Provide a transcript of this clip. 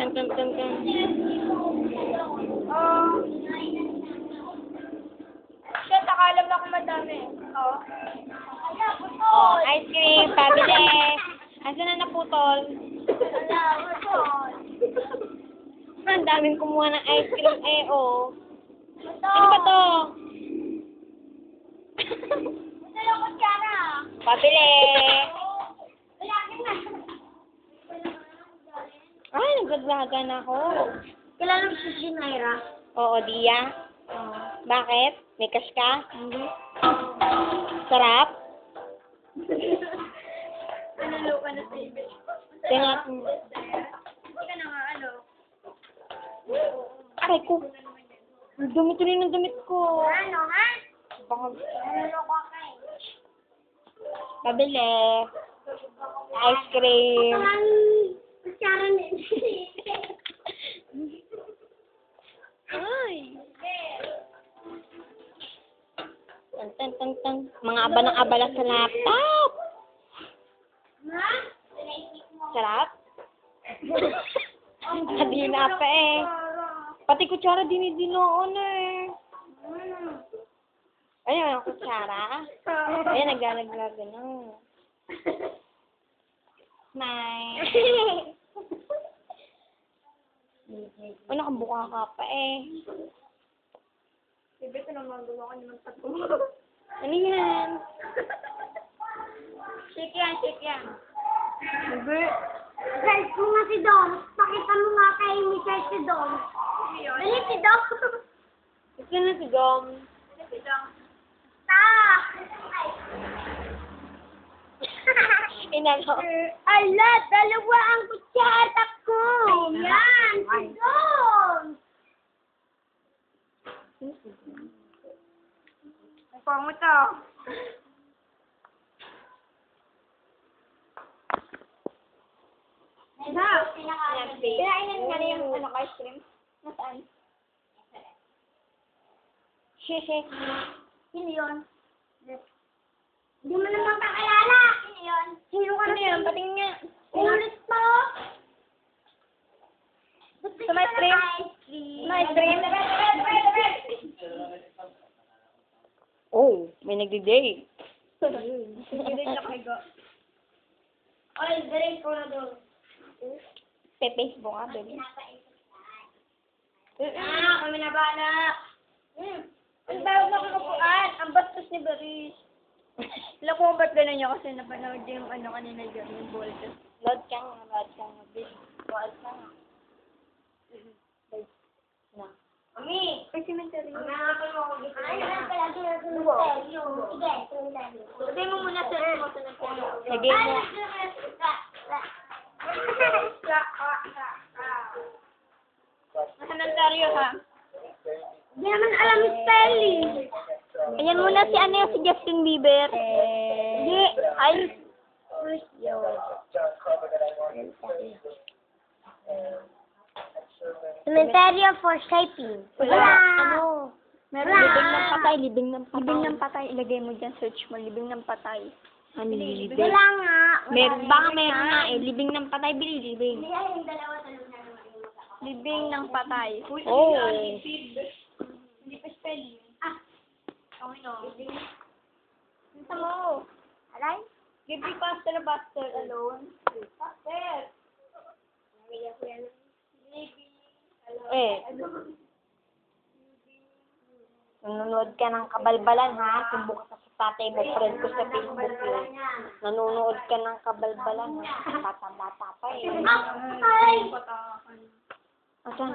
Tan, tan, tan, tan. Shit, akala mo ako madami. Oo. Oh, ice cream, pabili. Asa na naputol? Wala, putol. Ang daming kumuha ng ice cream oh. Ito. Ano ba to? Ito yung kutsara. Pabili. Wala ka na. Ay, nagdaglagan ako. Kilala mo si Naira? Oo, Dia. Bakit? May cash ka? Hindi. Sarap? Nanalo ka na sa ibig. Tingnan. Huwag ka na nga, ano. Aray ko. Ang dumi tuloy ng damit ko. Ano, ha? Baka Nanalo ka kay. pabili. Ice cream. Ito lang kutsara na. Ay. Tan, tan, tan, tan. Mga aba ng abala sa laptop. Ha? Sarap? Hindi na pa eh. Pati kutsara dinidinoon eh. Ayun ang kutsara. Ayan, naglalaglag na. Nice. O, nakabuka ka pa eh. Bebe, ito naman gumawa ka naman tato. Ano yan? Shake yan. Bebe. Guys, mo nga si Dom. Pakita mo nga kay Michelle si Dom. Dali si Dom. Ito na si Dom. Si Dom. Ta! Inalo. Ala, dalawa ang kutsara ko. Ayan, si Dom. Ang pangit ah. Pinainan nga na yung ice cream. Nasaan? Sheshe. Sino yun? Hindi mo naman kakalala. Sino yun? Sino ka Ano yan? Patingin nga. Ulit mo. Sa ice cream? Sa ice cream? Oh, may nagdi-date. Oy, direct ko na doon. Pe-Facebook ka, baby. Kami na bala. Ang tawag na kakapuan. Ang bastos ni Baris. Alam ko ba't gano'n niya kasi napanood yung ano kanina yun, yung voltage. Load ka nga, baby. Load ka nga. Na. Mami! Ay, cemetery. Nangangapan mo ako dito. Ay, palagi na cemetery. Sige, cemetery. Sabi mo muna sa mo sa cemetery. Lagay mo. Cemetery ha? Hindi naman alam yung spelling. Ayan muna si ano si Justin Bieber. Hindi. Ay. Cemetery for shaping. Wala. Ano? Meron Wala. libing ng patay, libing ng patay. Libing ng patay. Ilagay mo dyan, search mo. Libing ng patay. Ano libing? Wala nga. Baka meron nga eh. Libing ng patay, libing. Hindi ay yung dalawa talong na naman. Libing ng patay. Oh. Hindi pa spelling. Ah. Okay no. Ito mo. Alay? Give me faster alone. Faster. Eh. Nanonood ka ng kabalbalan ha. Sumbok ka sa tatay mo. Friend ko sa Facebook yun. Nanonood ka ng kabalbalan ha. Bata-bata pa eh. Ay! Asan?